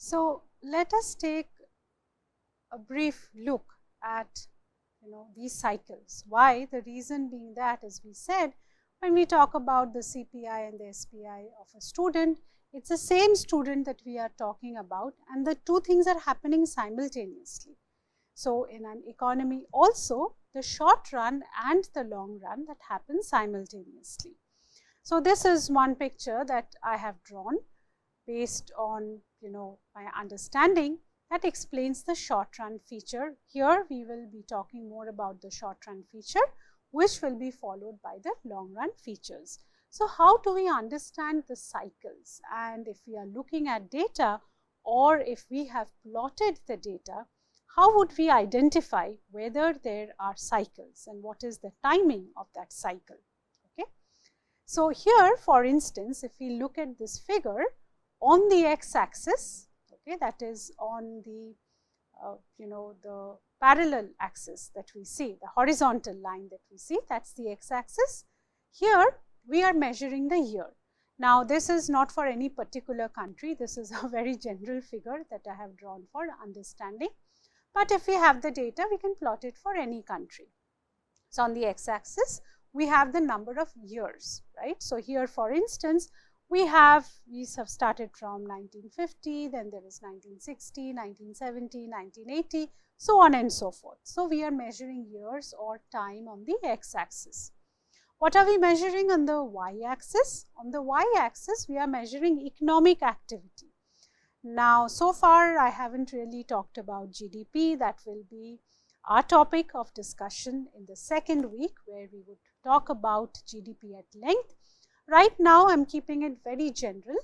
So let us take a brief look at these cycles. Why? The reason being that, as we said, when we talk about the CPI and the SPI of a student, it's the same student that we are talking about, and the two things are happening simultaneously. So in an economy also, the short run and the long run, that happens simultaneously. So this is one picture that I have drawn based on my understanding that explains the short run feature. Here we will be talking more about the short run feature, which will be followed by the long run features. So how do we understand the cycles? And if we are looking at data, or if we have plotted the data, how would we identify whether there are cycles and what is the timing of that cycle? Okay. So here, for instance, if we look at this figure, on the x-axis, okay, that is on the the parallel axis that we see, the horizontal line that we see, that's the x-axis. Here we are measuring the year. Now this is not for any particular country, this is a very general figure that I have drawn for understanding. But if we have the data, we can plot it for any country. So on the x-axis, we have the number of years, right? So here, for instance, we have started from 1950, then there is 1960, 1970, 1980, so on and so forth. So we are measuring years or time on the x-axis. What are we measuring on the y-axis? On the y-axis, we are measuring economic activity. Now, so far, I haven't really talked about GDP. That will be our topic of discussion in the second week, where we would talk about GDP at length. Right now, I am keeping it very general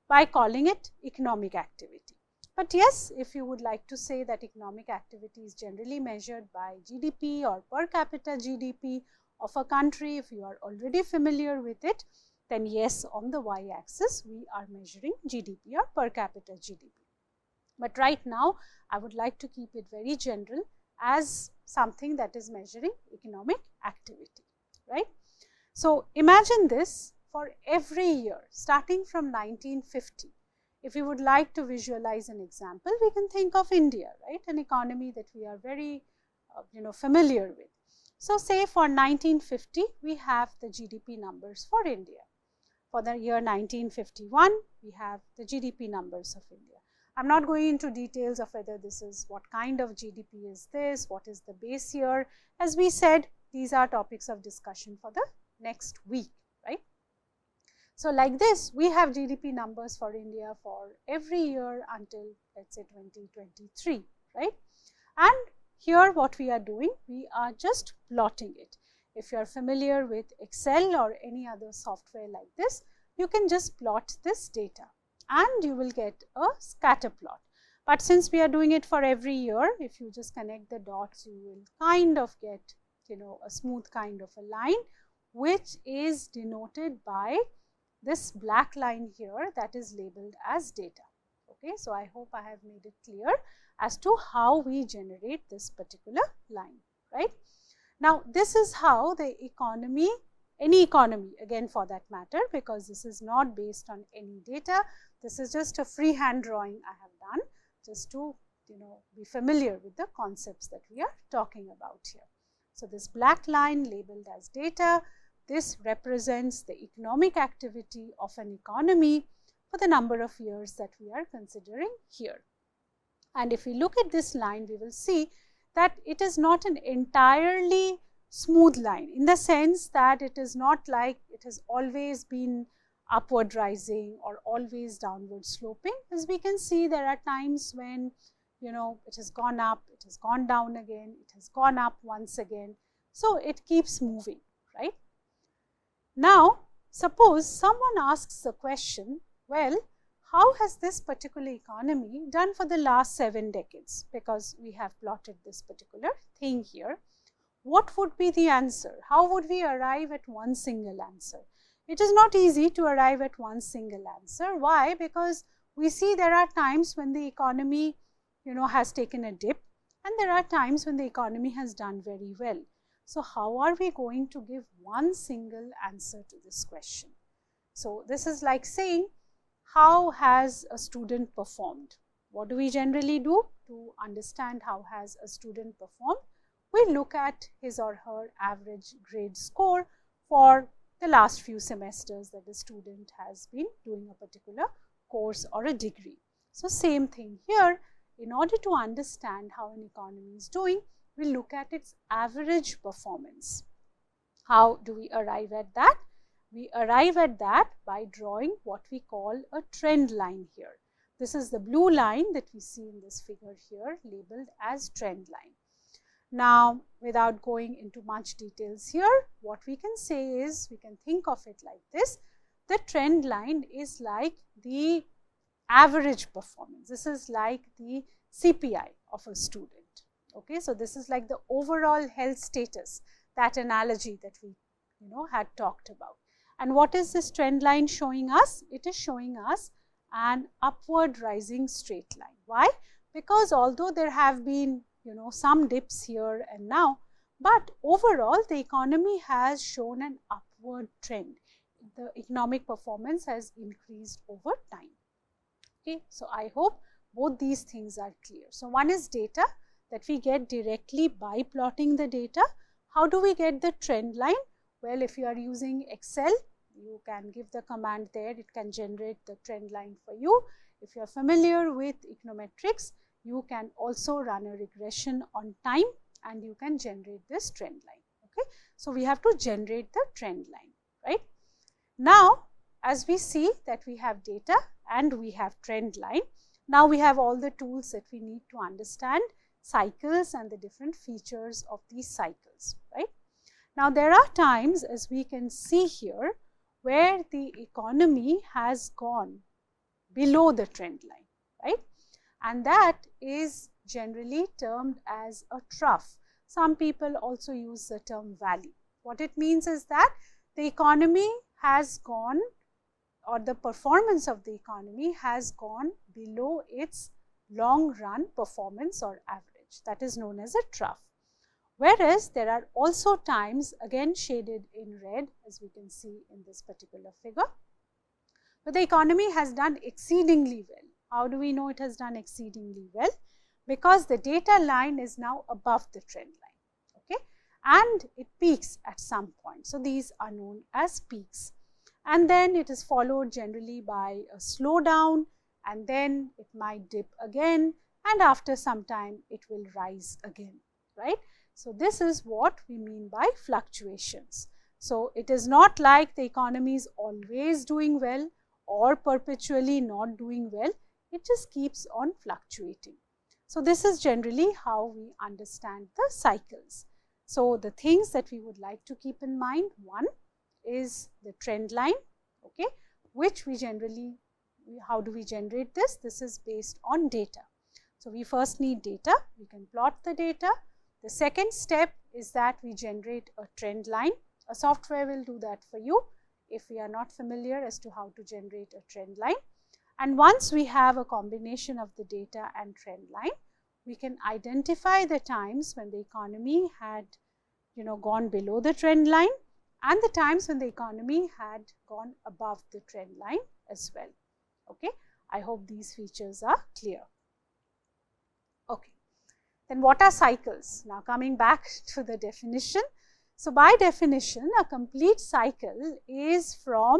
by calling it economic activity. But yes, if you would like to say that economic activity is generally measured by GDP or per capita GDP of a country, if you are already familiar with it, then yes, on the y-axis, we are measuring GDP or per capita GDP. But right now, I would like to keep it very general as something that is measuring economic activity, right? So imagine this. For every year, starting from 1950, if you would like to visualize an example, we can think of India, right? An economy that we are very, familiar with. So say for 1950, we have the GDP numbers for India. For the year 1951, we have the GDP numbers of India. I'm not going into details of whether this is what kind of GDP is this, what is the base year. As we said, these are topics of discussion for the next week, right? So like this, we have GDP numbers for India for every year until, let's say, 2023, right? And here what we are doing, we are just plotting it. If you are familiar with Excel or any other software like this, you can just plot this data and you will get a scatter plot. But since we are doing it for every year, if you just connect the dots, you will kind of get, a smooth kind of a line, which is denoted by this black line here that is labeled as data. Okay, so I hope I have made it clear as to how we generate this particular line, right? Now, this is how the economy, any economy, again for that matter, because this is not based on any data, this is just a freehand drawing I have done, just to be familiar with the concepts that we are talking about here. So this black line labeled as data, this represents the economic activity of an economy for the number of years that we are considering here. And if we look at this line, we will see that it is not an entirely smooth line, in the sense that it is not like it has always been upward rising or always downward sloping. As we can see, there are times when it has gone up, it has gone down again, it has gone up once again. So it keeps moving, right? Now, suppose someone asks the question, well, how has this particular economy done for the last 7 decades? Because we have plotted this particular thing here. What would be the answer? How would we arrive at one single answer? It is not easy to arrive at one single answer. Why? Because we see there are times when the economy, has taken a dip, and there are times when the economy has done very well. So how are we going to give one single answer to this question? So this is like saying, how has a student performed? what do we generally do to understand how has a student performed? We look at his or her average grade score for the last few semesters that the student has been doing a particular course or a degree. So same thing here. In order to understand how an economy is doing, we look at its average performance. How do we arrive at that? We arrive at that by drawing what we call a trend line here. This is the blue line that we see in this figure here, labeled as trend line. Now, without going into much details here, what we can say is, we can think of it like this. The trend line is like the average performance. This is like the CPI of a student. Okay, so this is like the overall health status, that analogy that we had talked about. And what is this trend line showing us? It is showing us an upward rising straight line. Why? Because although there have been some dips here and now, but overall the economy has shown an upward trend. The economic performance has increased over time. Okay, so I hope both these things are clear. So one is data that we get directly by plotting the data. How do we get the trend line? Well, if you are using Excel, you can give the command there, it can generate the trend line for you. If you are familiar with econometrics, you can also run a regression on time and you can generate this trend line. Okay, so we have to generate the trend line, right? Now, as we see that we have data and we have trend line, now we have all the tools that we need to understand cycles and the different features of these cycles, right? Now, there are times, as we can see here, where the economy has gone below the trend line, right? And that is generally termed as a trough. Some people also use the term valley. What it means is that the economy has gone, or the performance of the economy has gone below its long run performance or average. That is known as a trough. Whereas there are also times, again shaded in red, as we can see in this particular figure, but the economy has done exceedingly well. How do we know it has done exceedingly well? Because the data line is now above the trend line, okay, and it peaks at some point. So these are known as peaks, and then it is followed generally by a slowdown, and then it might dip again, and after some time it will rise again, right? So this is what we mean by fluctuations. So it is not like the economy is always doing well or perpetually not doing well. It just keeps on fluctuating. So this is generally how we understand the cycles. So the things that we would like to keep in mind, one is the trend line, okay, which we generally, how do we generate this? This is based on data. So we first need data. We can plot the data. The second step is that we generate a trend line. A software will do that for you if we are not familiar as to how to generate a trend line. And once we have a combination of the data and trend line, we can identify the times when the economy had gone below the trend line and the times when the economy had gone above the trend line as well. Okay, I hope these features are clear. Okay. Then what are cycles? Now coming back to the definition. So by definition, a complete cycle is from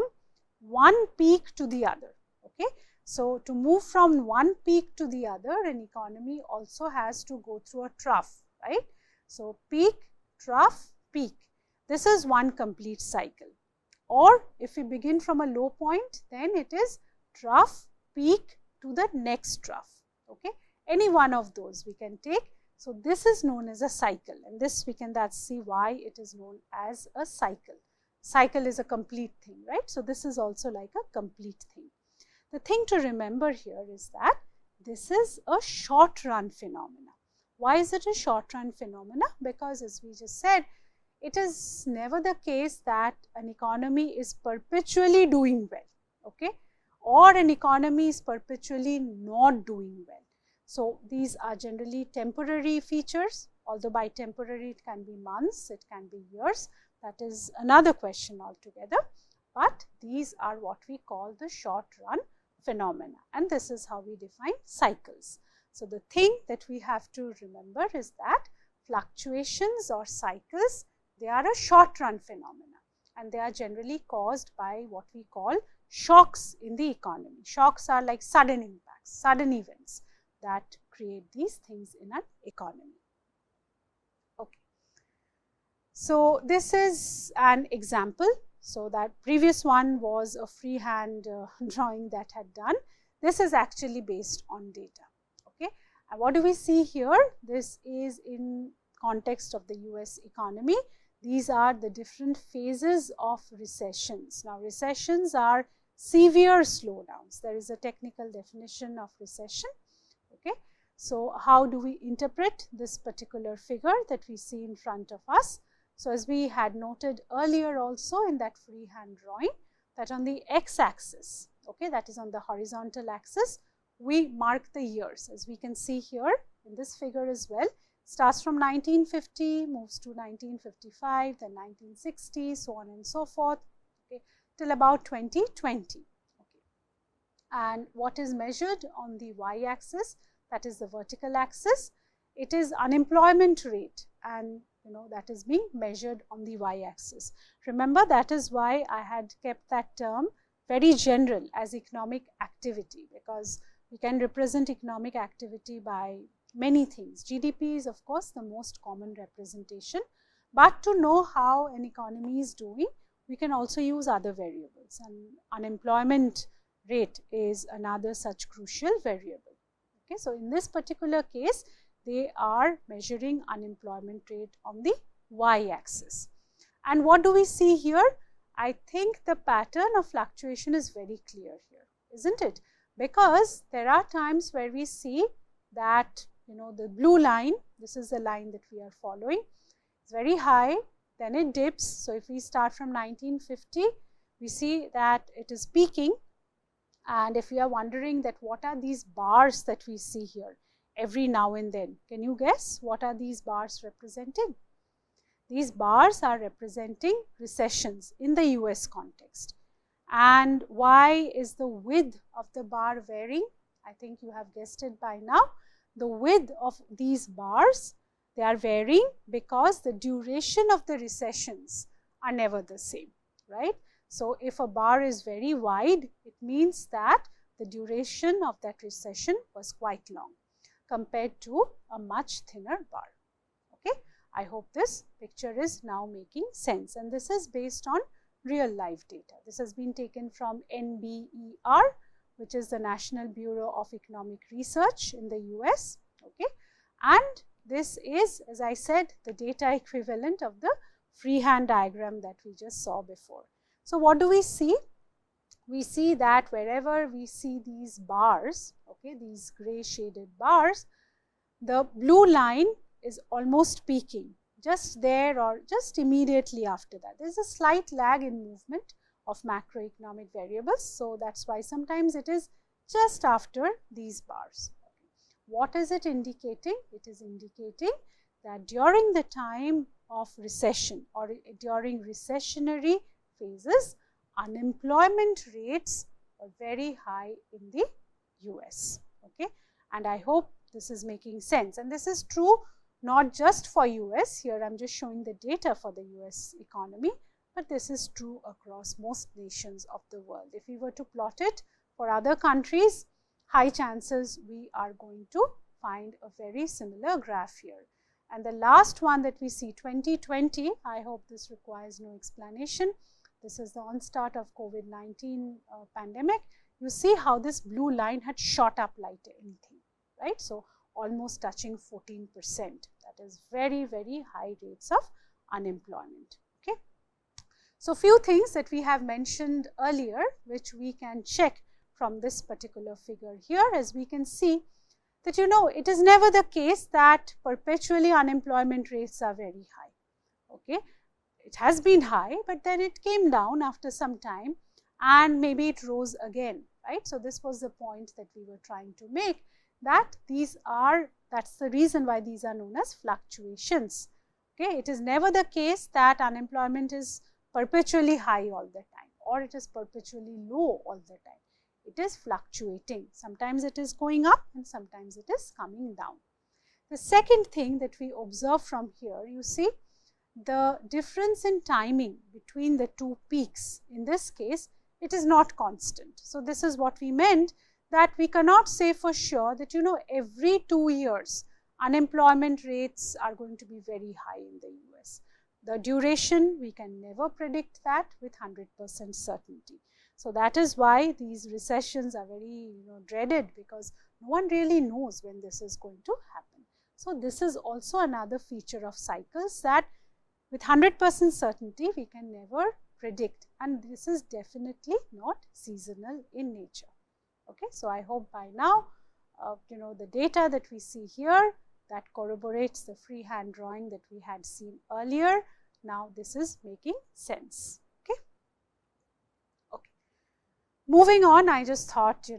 one peak to the other. Okay. So to move from one peak to the other, an economy also has to go through a trough, right? So peak, trough, peak. This is one complete cycle. Or if we begin from a low point, then it is trough, peak to the next trough. Okay. Any one of those we can take. So this is known as a cycle, and this we can see why it is known as a cycle. Cycle is a complete thing, right? So this is also like a complete thing. The thing to remember here is that this is a short run phenomena. Why is it a short run phenomena? Because as we just said, it is never the case that an economy is perpetually doing well, okay, or an economy is perpetually not doing well. So these are generally temporary features, although by temporary it can be months, it can be years. That is another question altogether. But these are what we call the short run phenomena, and this is how we define cycles. So the thing that we have to remember is that fluctuations or cycles, they are a short run phenomena, and they are generally caused by what we call shocks in the economy. Shocks are like sudden impacts, sudden events that create these things in an economy. Okay. So this is an example. So that previous one was a freehand drawing that had done. This is actually based on data. Okay. And what do we see here? This is in context of the US economy. These are the different phases of recessions. Now, recessions are severe slowdowns. There is a technical definition of recession. Okay. So how do we interpret this particular figure that we see in front of us? So as we had noted earlier also in that freehand drawing, that on the x-axis, okay, that is on the horizontal axis, we mark the years. As we can see here in this figure as well, starts from 1950, moves to 1955, then 1960, so on and so forth, okay, till about 2020. Okay. And what is measured on the y-axis, that is the vertical axis, it is unemployment rate, and that is being measured on the y-axis. Remember, that is why I had kept that term very general as economic activity, because we can represent economic activity by many things. GDP is of course the most common representation, but to know how an economy is doing, we can also use other variables, and unemployment rate is another such crucial variable. Okay, so in this particular case, they are measuring unemployment rate on the y-axis. And what do we see here? I think the pattern of fluctuation is very clear here, isn't it? Because there are times where we see that, the blue line, this is the line that we are following, it's very high, then it dips. So if we start from 1950, we see that it is peaking. And if you are wondering that what are these bars that we see here every now and then, can you guess what are these bars representing? These bars are representing recessions in the US context. And why is the width of the bar varying? I think you have guessed it by now. The width of these bars, they are varying because the duration of the recessions are never the same, right? So if a bar is very wide, it means that the duration of that recession was quite long compared to a much thinner bar. Okay, I hope this picture is now making sense, and this is based on real life data. This has been taken from NBER, which is the National Bureau of Economic Research in the US. Okay, and this is, as I said, the data equivalent of the freehand diagram that we just saw before. So what do we see? We see that wherever we see these bars, okay, these gray shaded bars, the blue line is almost peaking, just there or just immediately after that. There is a slight lag in movement of macroeconomic variables, so that's why sometimes it is just after these bars. Okay. What is it indicating? It is indicating that during the time of recession or during recessionary phases, unemployment rates are very high in the US. Okay, and I hope this is making sense, and this is true not just for US. Here I am just showing the data for the US economy, but this is true across most nations of the world. If we were to plot it for other countries, high chances we are going to find a very similar graph here. And the last one that we see, 2020, I hope this requires no explanation. This is the onstart of COVID-19 pandemic. You see how this blue line had shot up like anything, right? So almost touching 14%. That is very, very high rates of unemployment. Okay. So few things that we have mentioned earlier, which we can check from this particular figure here, as we can see that, it is never the case that perpetually unemployment rates are very high. Okay. It has been high, but then it came down after some time and maybe it rose again, right? So this was the point that we were trying to make, that that's the reason why these are known as fluctuations. Okay, it is never the case that unemployment is perpetually high all the time or it is perpetually low all the time. It is fluctuating. Sometimes it is going up and sometimes it is coming down. The second thing that we observe from here, you see the difference in timing between the two peaks. In this case, it is not constant. So this is what we meant, that we cannot say for sure that, every 2 years unemployment rates are going to be very high in the US. The duration, we can never predict that with 100% certainty. So that is why these recessions are very dreaded, because no one really knows when this is going to happen. So this is also another feature of cycles, that with 100% certainty we can never predict, and this is definitely not seasonal in nature. Okay, so I hope by now the data that we see here, that corroborates the freehand drawing that we had seen earlier. Now this is making sense. Okay. Okay. Moving on, I just thought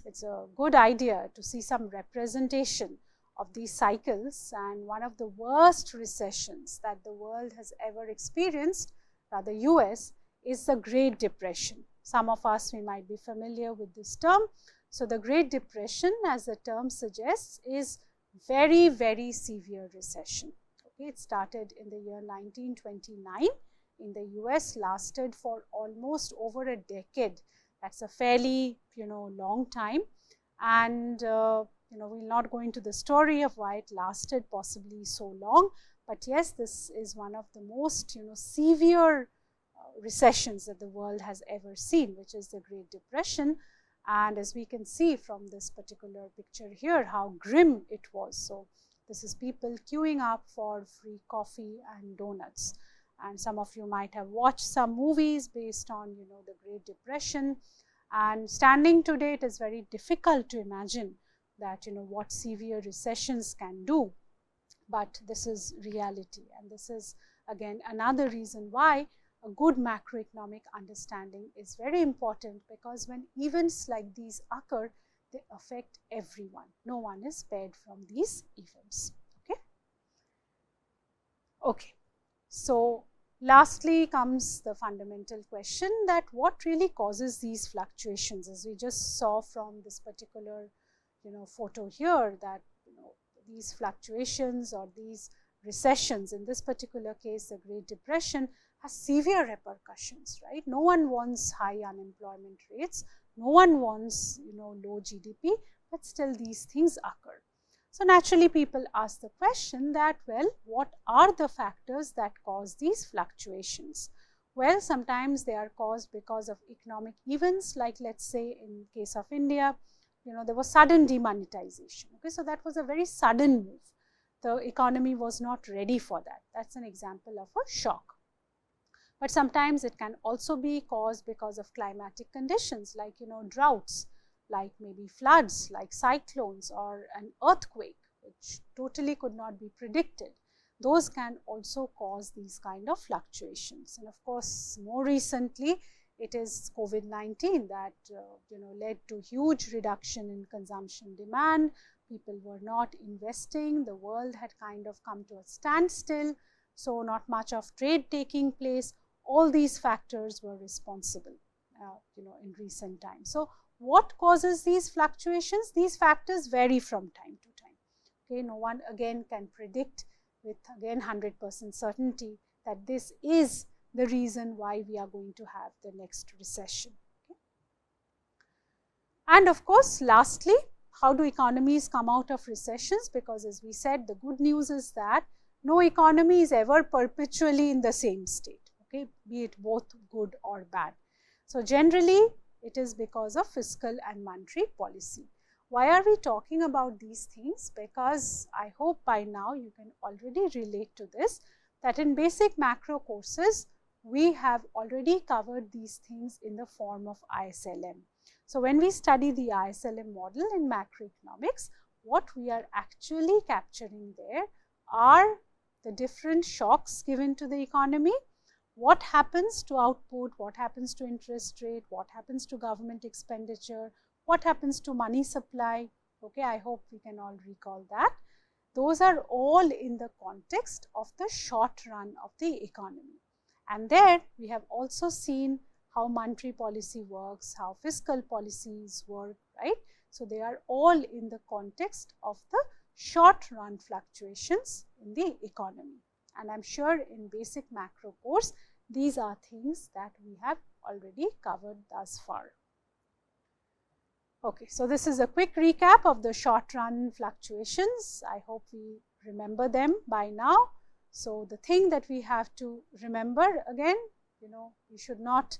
it's a good idea to see some representation of these cycles, and one of the worst recessions that the world has ever experienced, rather US, is the Great Depression. Some of us, we might be familiar with this term. So the Great Depression, as the term suggests, is very, very severe recession. Okay, it started in the year 1929 in the US, lasted for almost over a decade. That's a fairly long time, and we'll not go into the story of why it lasted possibly so long, but yes, this is one of the most severe recessions that the world has ever seen, which is the Great Depression. And as we can see from this particular picture here, how grim it was. So this is people queuing up for free coffee and donuts. And some of you might have watched some movies based on the Great Depression. And standing today, it is very difficult to imagine that what severe recessions can do, but this is reality, and this is again another reason why a good macroeconomic understanding is very important, because when events like these occur, they affect everyone. No one is spared from these events. Okay. Okay. So lastly comes the fundamental question, that what really causes these fluctuations, as we just saw from this particular photo here, that these fluctuations or these recessions, in this particular case the Great Depression, has severe repercussions, right? No one wants high unemployment rates, no one wants low GDP, but still these things occur. So naturally people ask the question that, well, what are the factors that cause these fluctuations? Well, sometimes they are caused because of economic events, like let's say in case of India, there was sudden demonetization. Okay, so that was a very sudden move. The economy was not ready for that. That's an example of a shock. But sometimes it can also be caused because of climatic conditions, like droughts, like maybe floods, like cyclones, or an earthquake, which totally could not be predicted. Those can also cause these kind of fluctuations. And of course, more recently, it is COVID-19 that led to huge reduction in consumption demand. People were not investing. The world had kind of come to a standstill. So not much of trade taking place. All these factors were responsible, in recent times. So what causes these fluctuations? These factors vary from time to time. Okay, no one again can predict with 100% certainty that this is the reason why we are going to have the next recession. Okay. And of course, lastly, how do economies come out of recessions? Because as we said, the good news is that no economy is ever perpetually in the same state, okay, be it both good or bad. So generally, it is because of fiscal and monetary policy. Why are we talking about these things? Because I hope by now you can already relate to this, that in basic macro courses, we have already covered these things in the form of ISLM. So when we study the ISLM model in macroeconomics, what we are actually capturing there are the different shocks given to the economy, what happens to output, what happens to interest rate, what happens to government expenditure, what happens to money supply. Okay, I hope we can all recall that. Those are all in the context of the short run of the economy. And there we have also seen how monetary policy works, how fiscal policies work, right? So they are all in the context of the short run fluctuations in the economy. And I'm sure in basic macro course, these are things that we have already covered thus far. Okay, so this is a quick recap of the short run fluctuations. I hope we remember them by now. So the thing that we have to remember again, we should not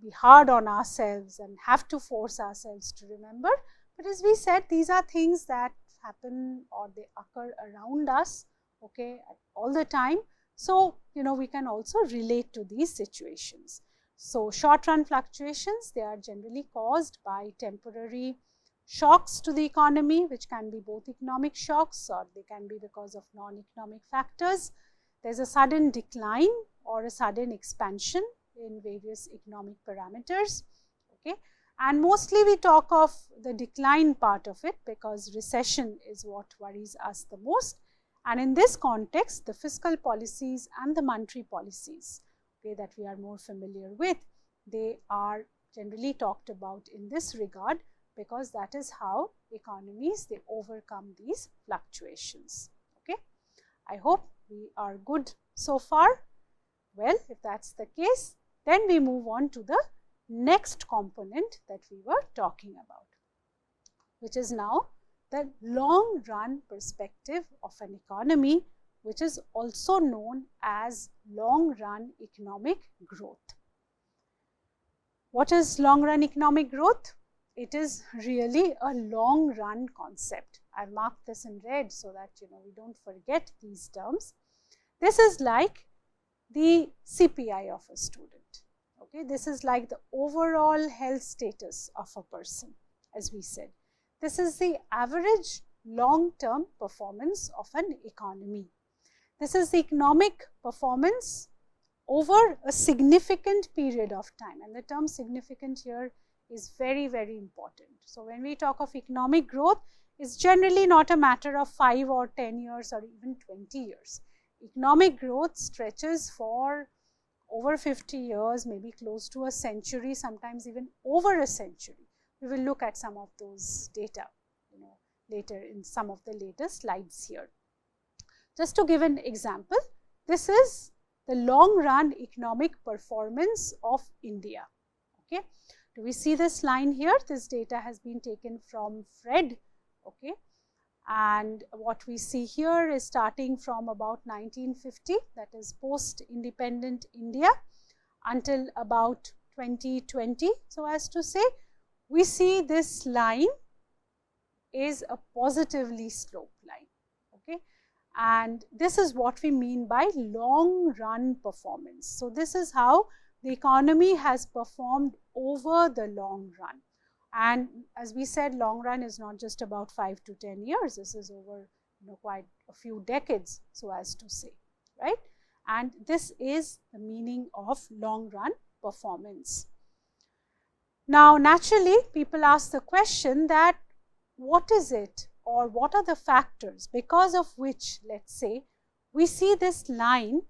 be hard on ourselves and have to force ourselves to remember. But as we said, these are things that happen or they occur around us, okay, all the time. So, we can also relate to these situations. So, short run fluctuations, they are generally caused by temporary shocks to the economy, which can be both economic shocks or they can be because of non-economic factors. There is a sudden decline or a sudden expansion in various economic parameters, okay. And mostly we talk of the decline part of it because recession is what worries us the most. And in this context, the fiscal policies and the monetary policies, okay, that we are more familiar with, they are generally talked about in this regard because that is how economies, they overcome these fluctuations, okay. I hope we are good so far. Well, if that's the case, then we move on to the next component that we were talking about, which is now the long run perspective of an economy, which is also known as long run economic growth. What is long run economic growth? It is really a long run concept. I've marked this in red so that we don't forget these terms. This is like the CPI of a student. Okay, this is like the overall health status of a person, as we said. This is the average long-term performance of an economy. This is the economic performance over a significant period of time, and the term significant here is very, very important. So when we talk of economic growth, it's generally not a matter of 5 or 10 years or even 20 years. Economic growth stretches for over 50 years, maybe close to a century, sometimes even over a century. We will look at some of those data, later in some of the later slides here. Just to give an example, this is the long run economic performance of India. Okay, do we see this line here? This data has been taken from Fred. Okay, and what we see here is starting from about 1950, that is post-independent India, until about 2020. So as to say, we see this line is a positively sloped line, okay, and this is what we mean by long run performance. So this is how the economy has performed over the long run. And as we said, long run is not just about 5 to 10 years. This is over quite a few decades, so as to say, right? And this is the meaning of long run performance. Now, naturally, people ask the question that what is it or what are the factors because of which, let's say, we see this line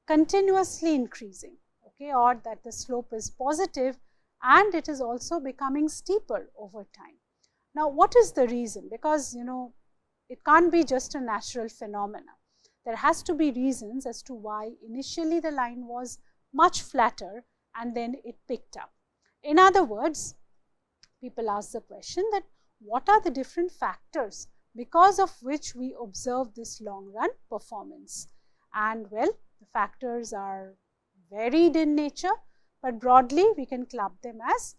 continuously increasing, okay, or that the slope is positive and it is also becoming steeper over time. Now, what is the reason? Because, it can't be just a natural phenomena. There has to be reasons as to why initially the line was much flatter and then it picked up. In other words, people ask the question that what are the different factors because of which we observe this long run performance? And well, the factors are varied in nature, but broadly we can club them as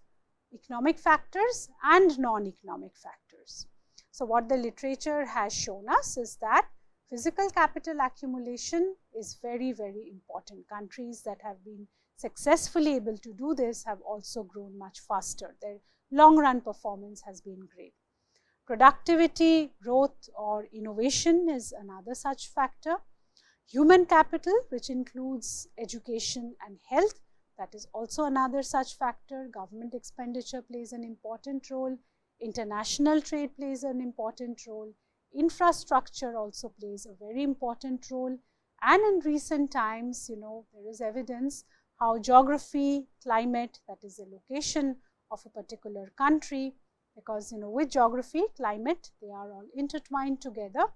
economic factors and non-economic factors. So what the literature has shown us is that physical capital accumulation is very, very important. Countries that have been successfully able to do this have also grown much faster. Their long run performance has been great. Productivity, growth or innovation is another such factor. Human capital, which includes education and health, that is also another such factor. Government expenditure plays an important role. International trade plays an important role. Infrastructure also plays a very important role. And in recent times, there is evidence how geography, climate, that is the location of a particular country, because with geography, climate, they are all intertwined together,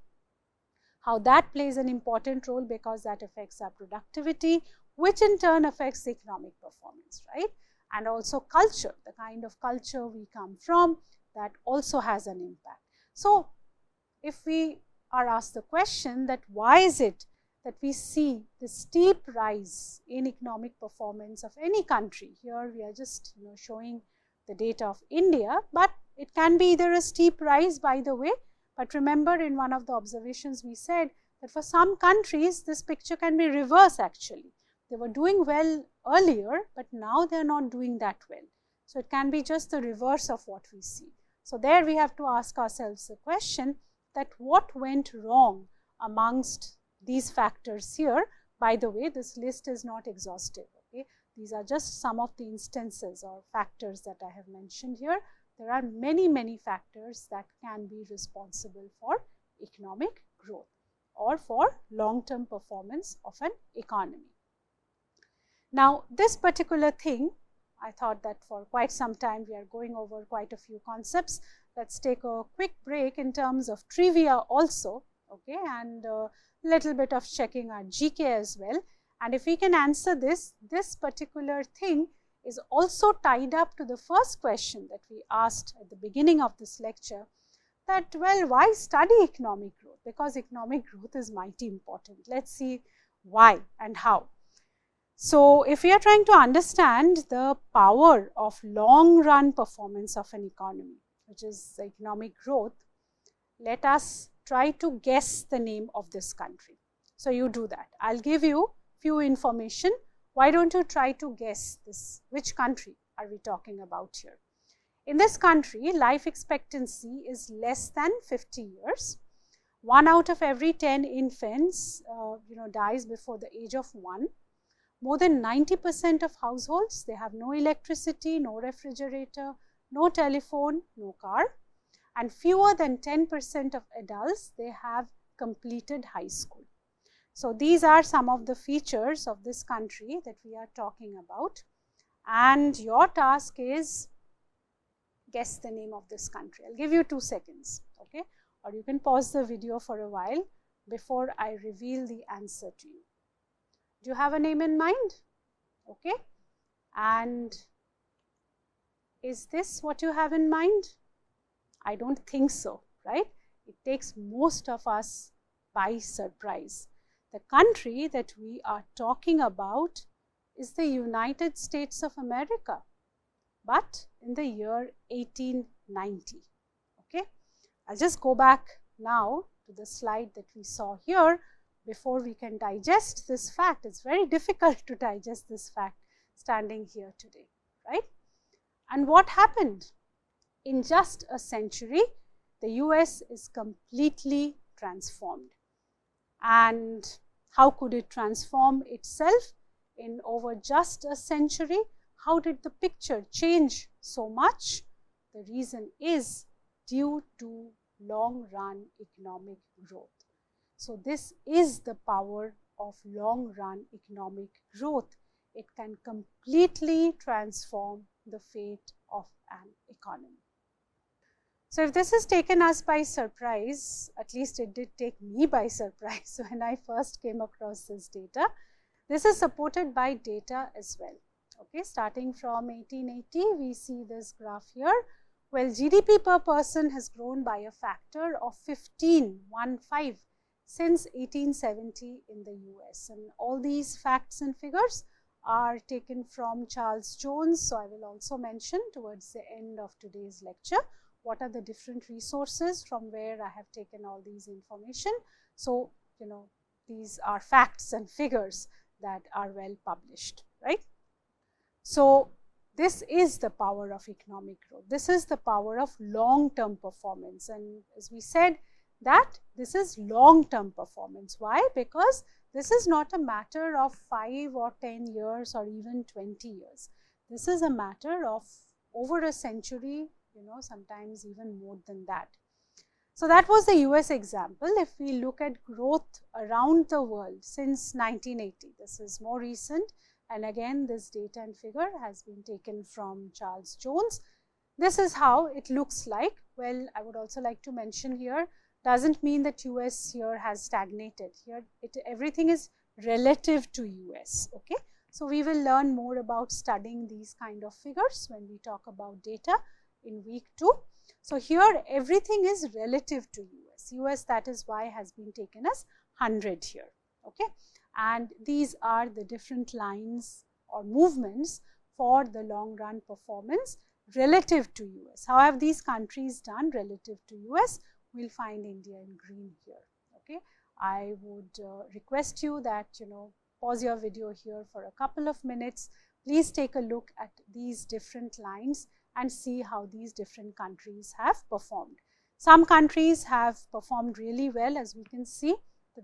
how that plays an important role because that affects our productivity, which in turn affects the economic performance, right? And also culture, the kind of culture we come from, that also has an impact. So if we are asked the question that why is it that we see the steep rise in economic performance of any country, here we are just showing the data of India, but it can be either a steep rise, by the way, but remember in one of the observations we said that for some countries this picture can be reverse actually. They were doing well earlier, but now they are not doing that well. So it can be just the reverse of what we see. So there we have to ask ourselves the question that what went wrong amongst these factors here. By the way, this list is not exhaustive. Okay? These are just some of the instances or factors that I have mentioned here. There are many, many factors that can be responsible for economic growth or for long-term performance of an economy. Now, this particular thing, I thought that for quite some time we are going over quite a few concepts. Let's take a quick break in terms of trivia also, okay, and a little bit of checking our GK as well. And if we can answer this particular thing is also tied up to the first question that we asked at the beginning of this lecture, that, well, why study economic growth? Because economic growth is mighty important. Let's see why and how. So if we are trying to understand the power of long run performance of an economy, which is economic growth, let us try to guess the name of this country. So you do that. I'll give you few information. Why don't you try to guess this? Which country are we talking about here? In this country, life expectancy is less than 50 years. 1 out of every 10 infants dies before the age of 1. More than 90% of households, they have no electricity, no refrigerator, no telephone, no car, and fewer than 10% of adults, they have completed high school. So these are some of the features of this country that we are talking about, and your task is guess the name of this country. I'll give you 2 seconds, okay, or you can pause the video for a while before I reveal the answer to you. Do you have a name in mind? Okay, and is this what you have in mind? I don't think so, right? It takes most of us by surprise. The country that we are talking about is the United States of America, but in the year 1890. Okay, I'll just go back now to the slide that we saw here before we can digest this fact. It's very difficult to digest this fact standing here today, right? And what happened? In just a century, the US is completely transformed. And how could it transform itself in over just a century? How did the picture change so much? The reason is due to long-run economic growth. So this is the power of long-run economic growth. It can completely transform the fate of an economy. So if this has taken us by surprise, at least it did take me by surprise when I first came across this data. This is supported by data as well. Okay, starting from 1880, we see this graph here. Well, GDP per person has grown by a factor of 15 since 1870 in the US. And all these facts and figures are taken from Charles Jones. So I will also mention towards the end of today's lecture what are the different resources from where I have taken all these information. So, these are facts and figures that are well published, right? So this is the power of economic growth. This is the power of long-term performance. And as we said, that this is long-term performance. Why? Because this is not a matter of 5 or 10 years or even 20 years. This is a matter of over a century, sometimes even more than that. So that was the US example. If we look at growth around the world since 1980, this is more recent, And again, this data and figure has been taken from Charles Jones. This is how it looks like. Well, I would also like to mention here, doesn't mean that US here has stagnated. Here, everything is relative to US, okay? So we will learn more about studying these kind of figures when we talk about data in week 2. So here, everything is relative to US. US, that is why, has been taken as 100 here, okay? And these are the different lines or movements for the long run performance relative to US. How have these countries done relative to US? We'll find India in green here, okay? I would request you that, pause your video here for a couple of minutes. Please take a look at these different lines and see how these different countries have performed. Some countries have performed really well, as we can see.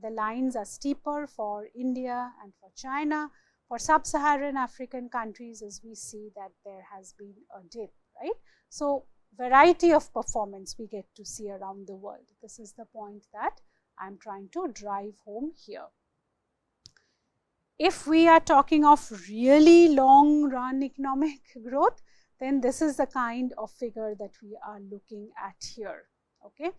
The lines are steeper for India and for China. For sub-Saharan African countries, as we see that there has been a dip, right? So, variety of performance we get to see around the world. This is the point that I am trying to drive home here. If we are talking of really long run economic growth, then this is the kind of figure that we are looking at here, okay?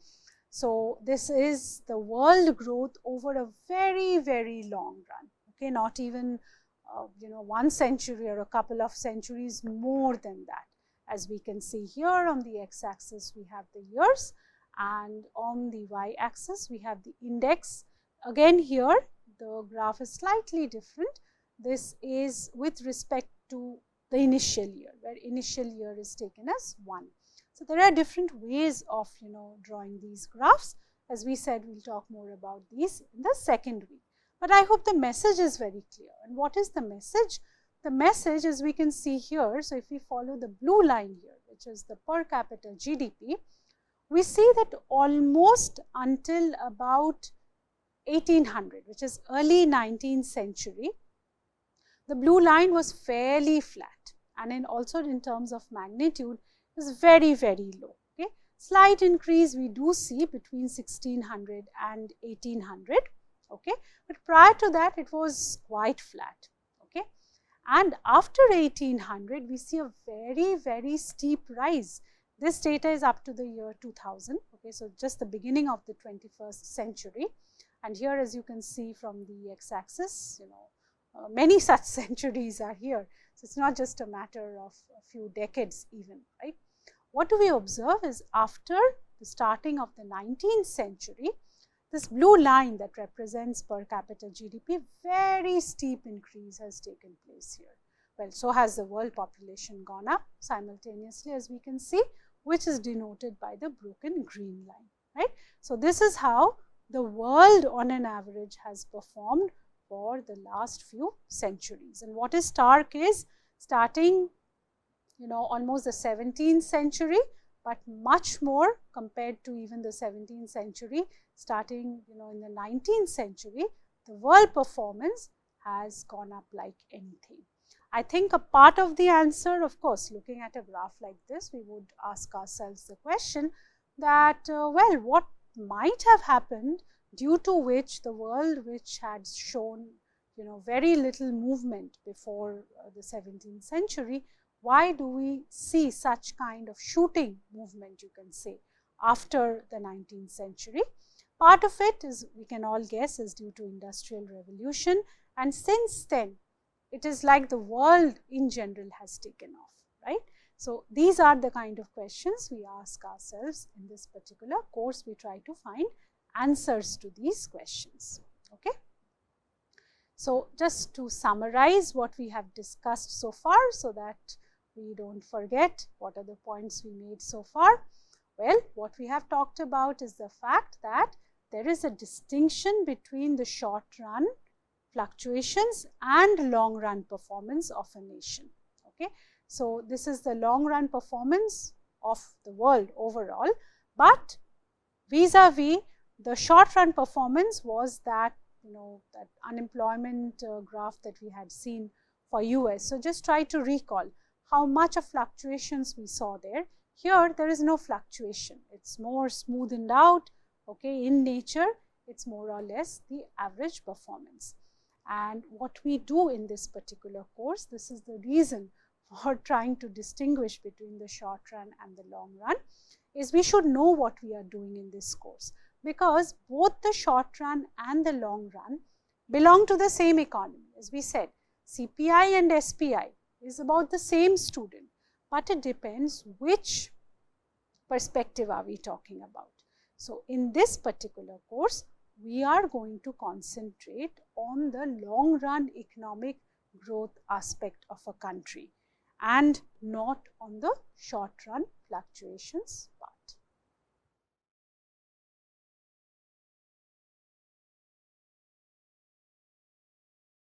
So, this is the world growth over a very, very long run, okay? Not even 1 century or a couple of centuries, more than that. As we can see here, on the x-axis we have the years, and on the y-axis we have the index. Again here the graph is slightly different. This is with respect to the initial year, where initial year is taken as 1. So, there are different ways of drawing these graphs. As we said, we will talk more about these in the second week. But I hope the message is very clear. And what is the message? The message, as we can see here, so if we follow the blue line here, which is the per capita GDP, we see that almost until about 1800, which is early 19th century, the blue line was fairly flat, and also in terms of magnitude is very, very low. Okay, slight increase we do see between 1600 and 1800. Okay, but prior to that it was quite flat. Okay, and after 1800 we see a very, very steep rise. This data is up to the year 2000. Okay, so just the beginning of the 21st century. And here, as you can see from the x-axis, many such centuries are here. So, it's not just a matter of a few decades even, right? What do we observe is after the starting of the 19th century, this blue line that represents per capita GDP, very steep increase has taken place here. Well, so has the world population gone up simultaneously, as we can see, which is denoted by the broken green line, right? So, this is how the world on an average has performed for the last few centuries. And what is stark is starting, almost the 17th century, but much more compared to even the 17th century, starting, in the 19th century, the world performance has gone up like anything. I think a part of the answer, of course, looking at a graph like this, we would ask ourselves the question that, well, what might have happened due to which the world, which had shown very little movement before the 17th century, why do we see such kind of shooting movement, you can say, after the 19th century? Part of it is, we can all guess, is due to industrial revolution, and since then it is like the world in general has taken off, right? So, these are the kind of questions we ask ourselves in this particular course. We try to find answers to these questions. Okay. So, just to summarize what we have discussed so far, so that we don't forget what are the points we made so far. Well, what we have talked about is the fact that there is a distinction between the short run fluctuations and long run performance of a nation. Okay. So, this is the long run performance of the world overall, but vis-a-vis the short run performance was that, that unemployment graph that we had seen for US. So, just try to recall how much of fluctuations we saw there. Here, there is no fluctuation. It's more smoothened out, okay, in nature. It's more or less the average performance. And what we do in this particular course, this is the reason for trying to distinguish between the short run and the long run, is we should know what we are doing in this course, because both the short run and the long run belong to the same economy. As we said, CPI and SPI is about the same student, but it depends which perspective are we talking about. So in this particular course, we are going to concentrate on the long run economic growth aspect of a country and not on the short run fluctuations